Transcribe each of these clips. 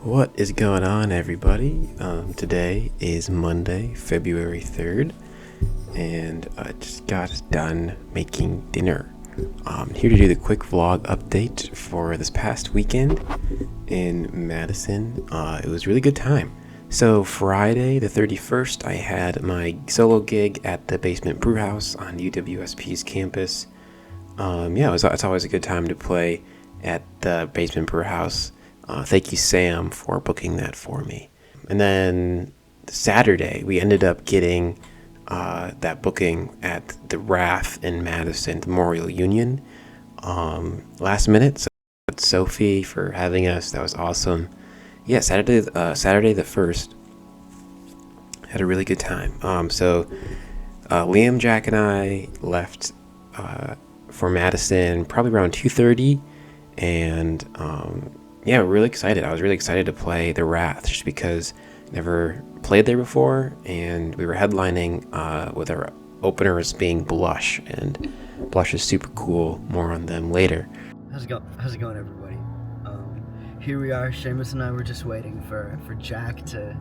What is going on, everybody? Today is Monday, February 3rd, and I just got done making dinner. I'm here to do the quick vlog update for this past weekend in Madison. It was a really good time. So Friday the 31st, I had my solo gig at the Basement Brewhouse on UWSP's campus. It's always a good time to play at the Basement Brewhouse. Thank you, Sam, for booking that for me. And then Saturday, we ended up getting that booking at the Rath in Madison, the Memorial Union, last minute. So Sophie for having us. That was awesome. Yeah, Saturday the 1st. Had a really good time. Liam, Jack, and I left for Madison probably around 2:30, and we're really excited. I was really excited to play the Rath just because I never played there before, and we were headlining with our openers being Blush, and Blush is super cool. More on them later. How's it going, everybody? Here we are. Seamus and I were just waiting for Jack to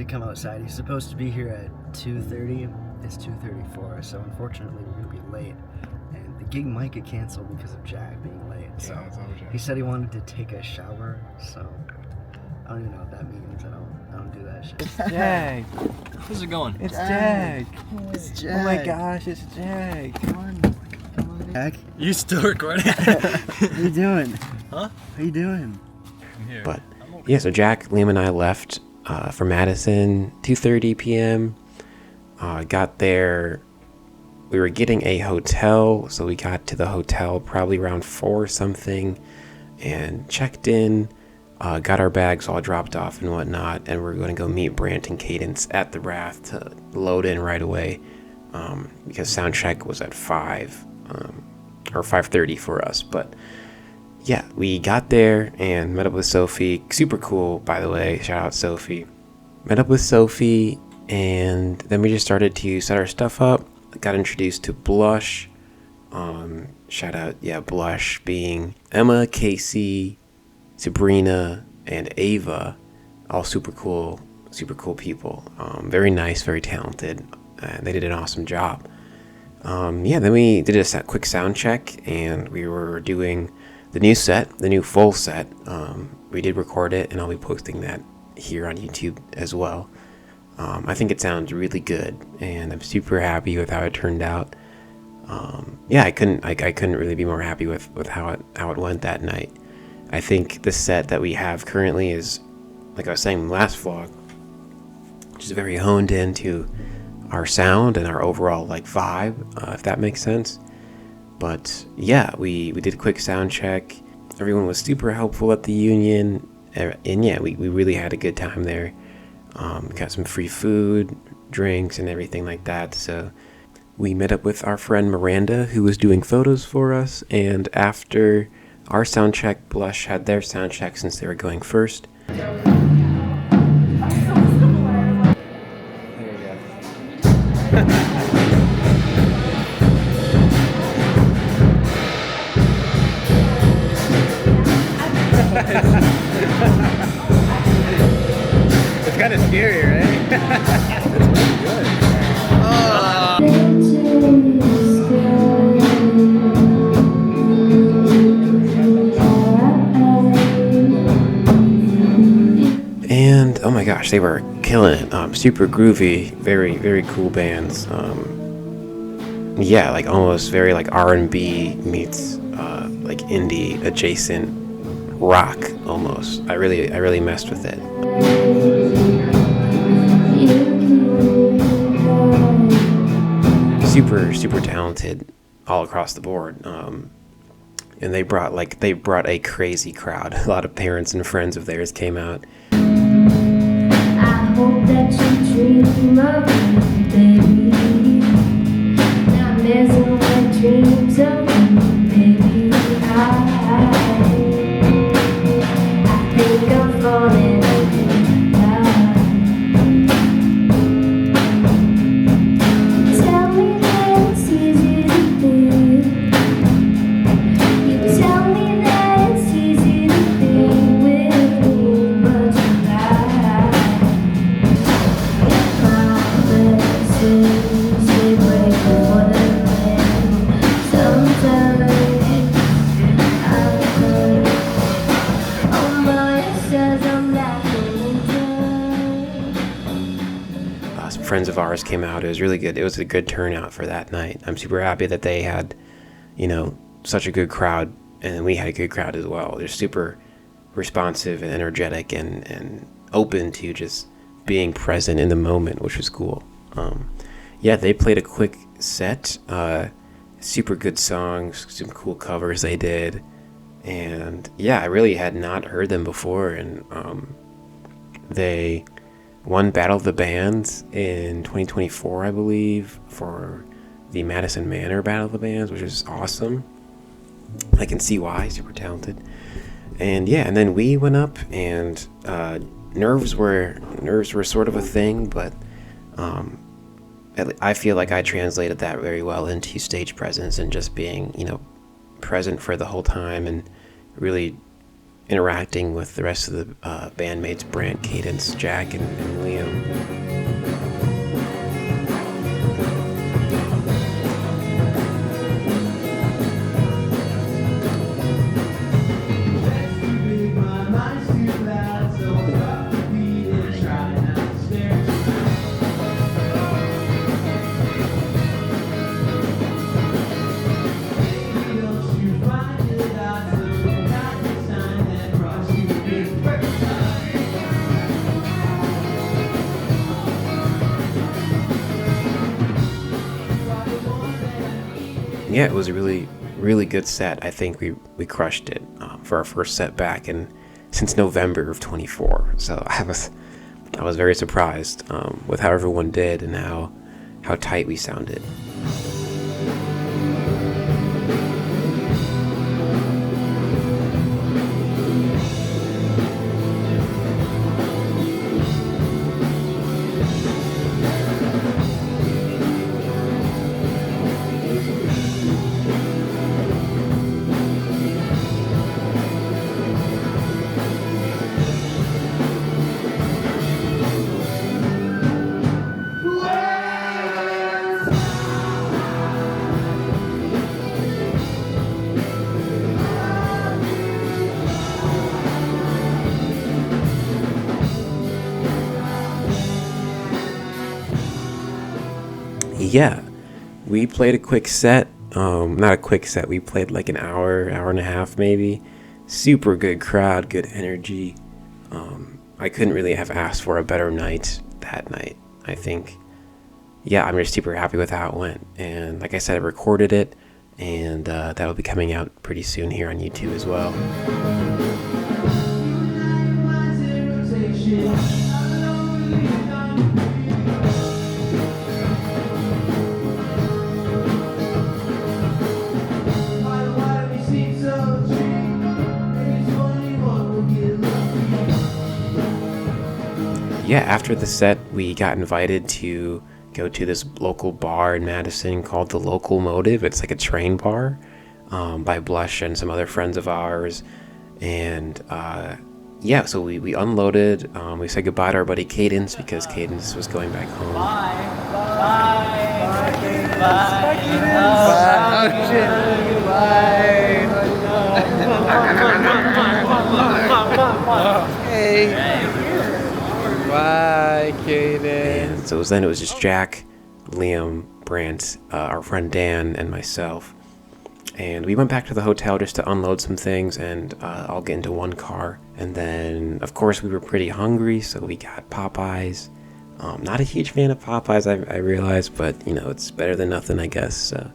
come outside. He's supposed to be here at 2:30. It's 2:34, so unfortunately we're gonna be late, and the gig might get canceled because of Jack being late. So he said he wanted to take a shower, so I don't even know what that means. I don't do that shit. It's Jack. How's it going? It's Jack. It's Jack. Oh my gosh, it's Jack. Come on, Jack. You still recording? What are you doing? Huh? What are you doing? Here. But yeah, so Jack, Liam, and I left for Madison 2:30 p.m. Got there. We were getting a hotel, so we got to the hotel probably around 4 something, and checked in. Got our bags all dropped off and whatnot, and we're going to go meet Brant and Cadence at the Rath to load in right away, because sound check was at 5 or 5:30 for us. But yeah, we got there and met up with Sophie. Super cool, by the way. Shout out Sophie. Met up with Sophie, and then we just started to set our stuff up. Got introduced to Blush. Shout out, Blush being Emma, Casey, Sabrina, and Ava. All super cool people. Very nice, very talented. They did an awesome job. Then we did a quick sound check, and we were doing the new full set. We did record it, and I'll be posting that here on YouTube as well. I think it sounds really good, and I'm super happy with how it turned out. I couldn't really be more happy with how it went that night. I think the set that we have currently is, like I was saying in the last vlog, just very honed into our sound and our overall vibe, if that makes sense. But yeah, we did a quick sound check. Everyone was super helpful at the Union, and we really had a good time there. Got some free food, drinks, and everything like that. So we met up with our friend Miranda, who was doing photos for us, and after our sound check, Blush had their sound check since they were going first. It's kind of scary, right? That's really good. And oh my gosh, they were killing it. Super groovy, very, very cool bands. Almost very R&B meets indie adjacent rock almost. I really messed with it. Super talented all across the board. And they brought a crazy crowd. A lot of parents and friends of theirs came out. I hope that you dream of me, baby. Nightmares and wet dreams of me, baby. I think I'm falling down. Tell me that it's easy to be. You tell me that it's easy to be with me, but friends of ours came out. It was really good. It was a good turnout for that night. I'm super happy that they had, such a good crowd, and we had a good crowd as well. They're super responsive and energetic and open to just being present in the moment, which was cool. They played a quick set, super good songs, some cool covers they did, and I really had not heard them before, and they won Battle of the Bands in 2024, I believe, for the Madison Manor Battle of the Bands, which is awesome. I can see why. Super talented. And then we went up, and nerves were sort of a thing, but I feel like I translated that very well into stage presence and just being, present for the whole time and really interacting with the rest of the bandmates, Brant, Cadence, Jack, and Liam. It was a really, really good set. I think we crushed it for our first set back since November of 24. So I was very surprised with how everyone did and how tight we sounded. We played a quick set. Not a quick set. We played like an hour and a half maybe. Super good crowd, good energy. I couldn't really have asked for a better night that night. I think, I'm just super happy with how it went. And like I said, I recorded it, and that'll be coming out pretty soon here on YouTube as well. After the set, we got invited to go to this local bar in Madison called The Local Motive. It's like a train bar by Blush and some other friends of ours. And so we unloaded. We said goodbye to our buddy Cadence because Cadence was going back home. Bye, Cadence. Bye, Cadence. And so it was just Jack, Liam, Brant, our friend Dan, and myself. And we went back to the hotel just to unload some things and all get into one car. And then, of course, we were pretty hungry, so we got Popeyes. Not a huge fan of Popeyes, I realized, but, it's better than nothing, I guess. So,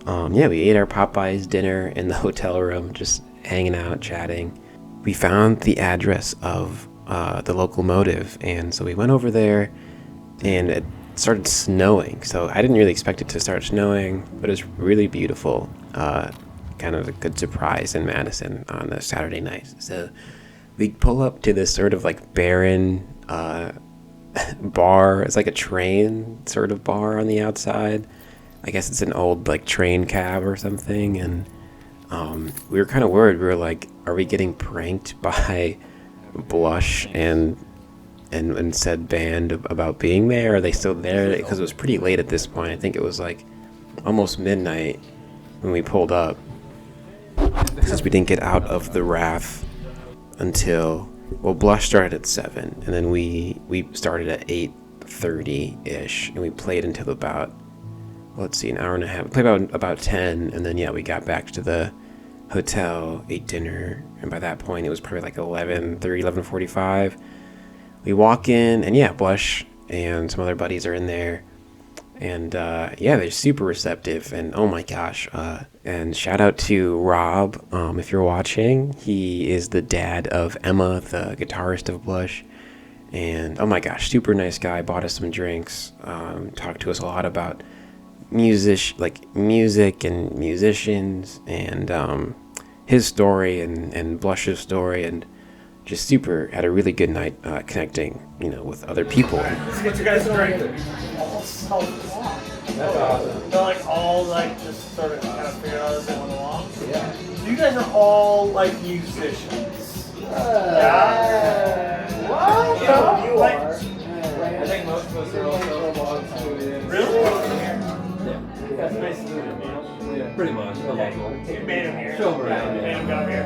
we ate our Popeyes dinner in the hotel room, just hanging out, chatting. We found the address of the Local Motive, and so we went over there, and it started snowing. So I didn't really expect it to start snowing, but it was really beautiful. Kind of a good surprise in Madison on a Saturday night. So we pull up to this sort of like barren bar. It's like a train sort of bar on the outside. I guess it's an old like train cab or something, and we were kind of worried. We were like, are we getting pranked by Blush and said band about being there? Are they still there? Because it was pretty late at this point. I think it was like almost midnight when we pulled up, since we didn't get out of the Rath until Blush started at 7, and then we started at 8:30 9:30-ish, and we played until about, let's see, an hour and a half. We played about 10, and then, yeah, we got back to the hotel, ate dinner, and by that point, it was probably like 11:30, 11:45. We walk in, and yeah, Blush and some other buddies are in there, and yeah, they're super receptive, and oh my gosh, and shout out to Rob, if you're watching. He is the dad of Emma, the guitarist of Blush, and oh my gosh, super nice guy. Bought us some drinks, talked to us a lot about music and musicians, and his story and Blush's story, and just had a really good night connecting, with other people. What you guys drinking? All self-taught. That's awesome. They're like all just sort of kind of figure out as they went along. Yeah. So you guys are all like musicians. Yeah. What? Yeah, you are. I think most of us are also Really? Yeah. That's nice to meet you. Yeah, pretty much. Okay. You made him here. Show him around. You made him come here.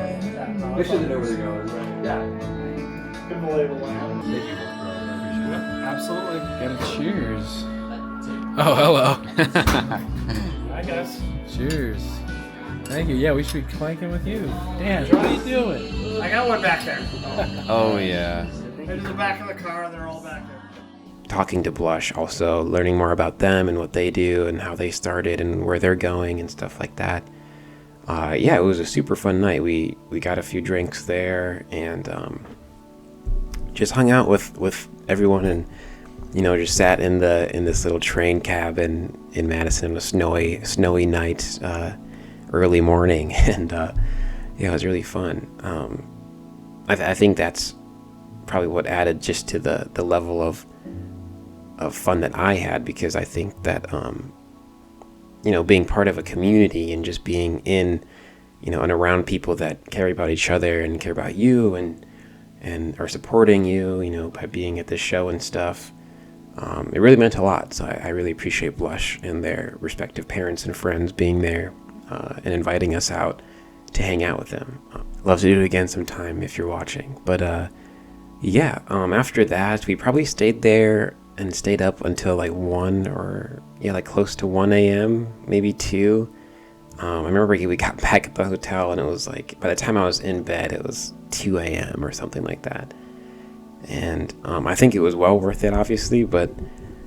They should know where they're going, right? Yeah. Couldn't believe it, man. Thank you. Absolutely. Got a cheers. Oh, hello. I guess. Cheers. Thank you. Yeah, we should be clanking with you. Dan, what are you doing? I got one back there. Oh, yeah. There's the back of the car, and they're all back there. Talking to Blush, also learning more about them and what they do and how they started and where they're going and stuff like that. Yeah, it was a super fun night. We got a few drinks there and just hung out with everyone, and just sat in this little train cabin in Madison on a snowy night, early morning, and yeah, it was really fun. I think that's probably what added just to the level of fun that I had, because I think that being part of a community and just being in and around people that care about each other and care about you and are supporting you by being at this show and stuff, it really meant a lot. So I really appreciate Blush and their respective parents and friends being there and inviting us out to hang out with them. Love to do it again sometime if you're watching. But yeah, after that we probably stayed there and stayed up until like 1 or close to 1 a.m, maybe 2. I remember we got back at the hotel and it was like, by the time I was in bed, it was 2 a.m. or something like that. And I think it was well worth it, obviously, but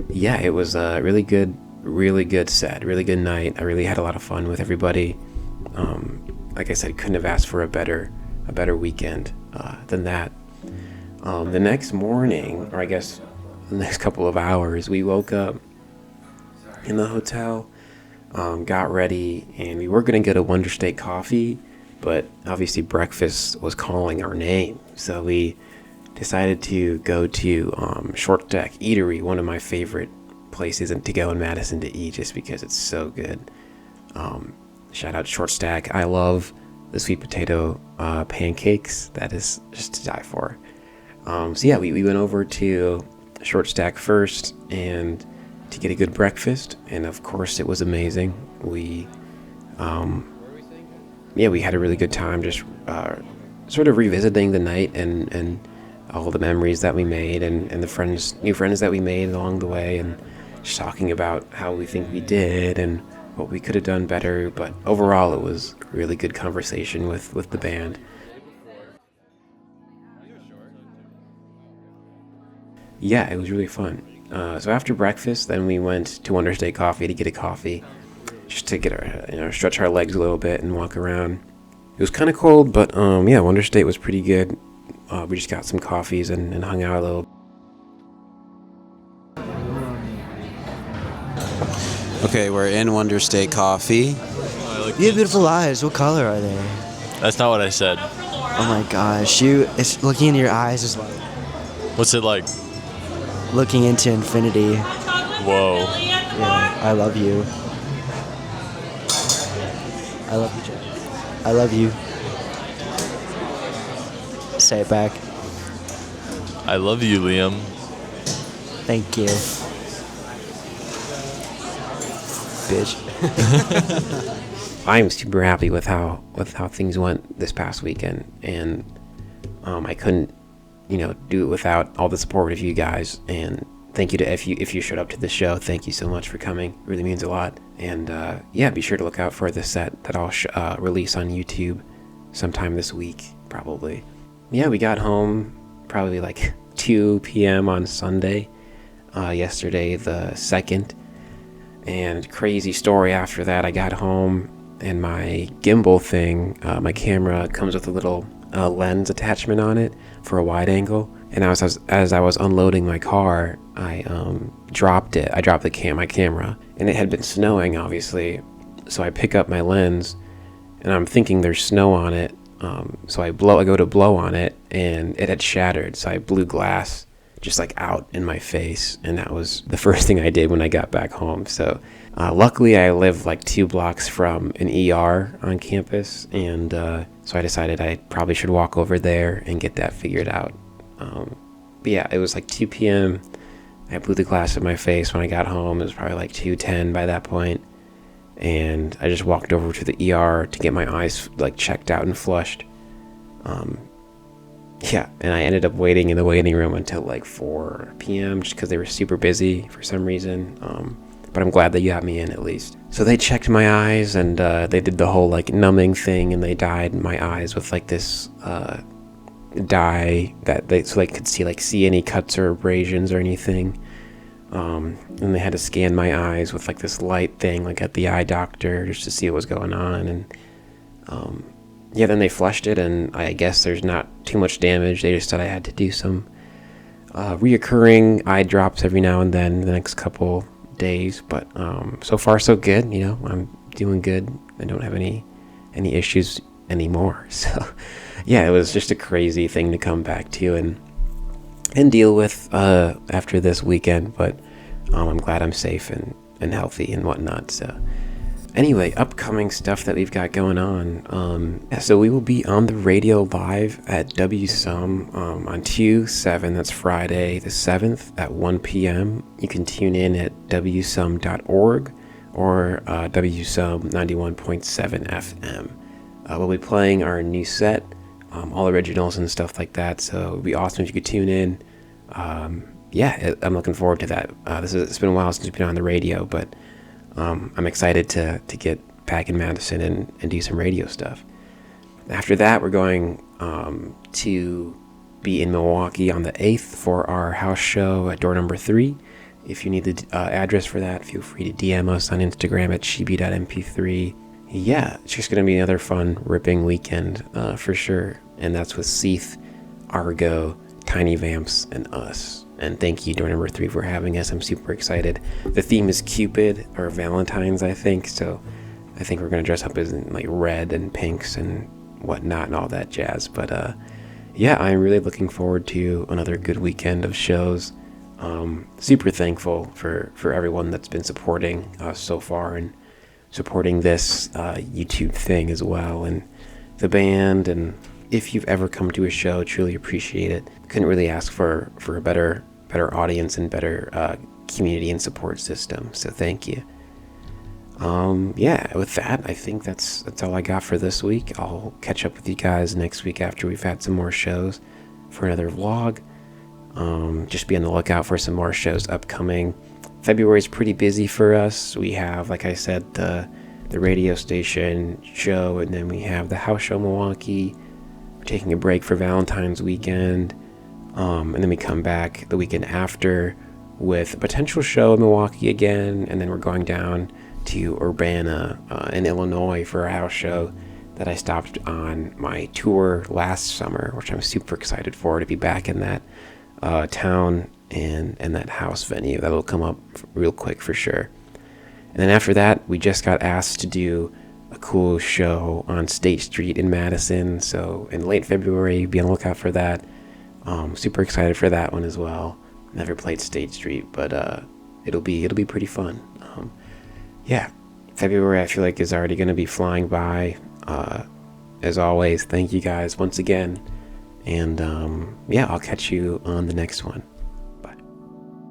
yeah, it was a really good set, really good night. I really had a lot of fun with everybody. Like I said, couldn't have asked for a better weekend than that. The next morning, or I guess the next couple of hours, we woke up in the hotel, got ready, and we were going to go to Wonder State Coffee, but obviously breakfast was calling our name, so we decided to go to Short Stack Eatery, one of my favorite places to go in Madison to eat, just because it's so good. Shout out to Short Stack. I love the sweet potato pancakes. That is just to die for. So yeah, we went over to Short Stack first and to get a good breakfast, and of course it was amazing. We we had a really good time, just sort of revisiting the night and all the memories that we made and the new friends that we made along the way, and just talking about how we think we did and what we could have done better. But overall, it was a really good conversation with the band. Yeah, it was really fun. So after breakfast, then we went to Wonder State Coffee to get a coffee, just to get our, stretch our legs a little bit and walk around. It was kind of cold, but yeah, Wonder State was pretty good. We just got some coffees and hung out a little. Okay, we're in Wonder State Coffee. You have beautiful eyes. What color are they? That's not what I said. Oh my gosh, it's looking into your eyes is like What's it like? looking into infinity. Whoa. Yeah, I love you. I love you, Jack. I love you. Say it back. I love you, Liam. Thank you. Bitch. I'm super happy with how things went this past weekend, and I couldn't do it without all the support of you guys and thank you to if you showed up to the show. Thank you so much for coming. It really means a lot. And yeah, be sure to look out for the set that I'll release on YouTube sometime this week, probably. Yeah, we got home probably like 2 p.m. on Sunday, yesterday the 2nd. And crazy story after that, I got home and my gimbal thing, my camera comes with a little lens attachment on it for a wide angle. And as I was unloading my car, I dropped it. I dropped my camera, and it had been snowing, obviously. So I pick up my lens, and I'm thinking there's snow on it. So I go to blow on it, and it had shattered. So I blew glass just like out in my face, and that was the first thing I did when I got back home. So luckily I live like 2 blocks from an ER on campus, and so I decided I probably should walk over there and get that figured out. But yeah, it was like 2 p.m. I blew the glass in my face when I got home. It was probably like 2:10 by that point, and I just walked over to the ER to get my eyes like checked out and flushed. Yeah, and I ended up waiting in the waiting room until like 4 p.m. just because they were super busy for some reason. But I'm glad they got me in at least. So they checked my eyes, and they did the whole like numbing thing, and they dyed my eyes with like this dye that so they could see any cuts or abrasions or anything. And they had to scan my eyes with like this light thing, like at the eye doctor, just to see what was going on. And yeah, then they flushed it, and I guess there's not too much damage. They just said I had to do some reoccurring eye drops every now and then the next couple days. But so far so good. You know, I'm doing good. I don't have any issues anymore. So yeah, it was just a crazy thing to come back to and deal with after this weekend. But I'm glad I'm safe and healthy and whatnot. So anyway, upcoming stuff that we've got going on. So we will be on the radio live at WSUM on 2/7. That's Friday the 7th at 1 p.m. You can tune in at wsum.org or WSUM 91.7 FM. We'll be playing our new set, all originals and stuff like that. So it would be awesome if you could tune in. Yeah, I'm looking forward to that. It's been a while since we've been on the radio, but I'm excited to get back in Madison and do some radio stuff. After that, we're going to be in Milwaukee on the 8th for our house show at door number 3. If you need the address for that, feel free to DM us on Instagram at shibi.mp3. Yeah, it's just going to be another fun, ripping weekend for sure. And that's with Seath, Argo, Tiny Vamps, and us. And thank you, door number 3, for having us. I'm super excited. The theme is Cupid, or Valentine's, I think. So I think we're going to dress up as in, like, red and pinks and whatnot and all that jazz. But yeah, I'm really looking forward to another good weekend of shows. Super thankful for everyone that's been supporting us so far and supporting this YouTube thing as well, and the band. And if you've ever come to a show, truly appreciate it. Couldn't really ask for a better audience and better community and support system. So thank you. Yeah, with that, I think that's all I got for this week. I'll catch up with you guys next week after we've had some more shows for another vlog. Just be on the lookout for some more shows upcoming. February is pretty busy for us. We have, like I said, the radio station show, and then we have the house show in Milwaukee. We're taking a break for Valentine's weekend, and then we come back the weekend after with a potential show in Milwaukee again, and then we're going down to Urbana in Illinois for a house show that I stopped on my tour last summer, which I'm super excited for, to be back in that town and that house venue. That'll come up real quick for sure. And then after that, we just got asked to do a cool show on State Street in Madison. So in late February, be on the lookout for that. Super excited for that one as well. Never played State Street, but it'll be pretty fun. Yeah, February I feel like is already going to be flying by. As always, thank you guys once again. And yeah, I'll catch you on the next one.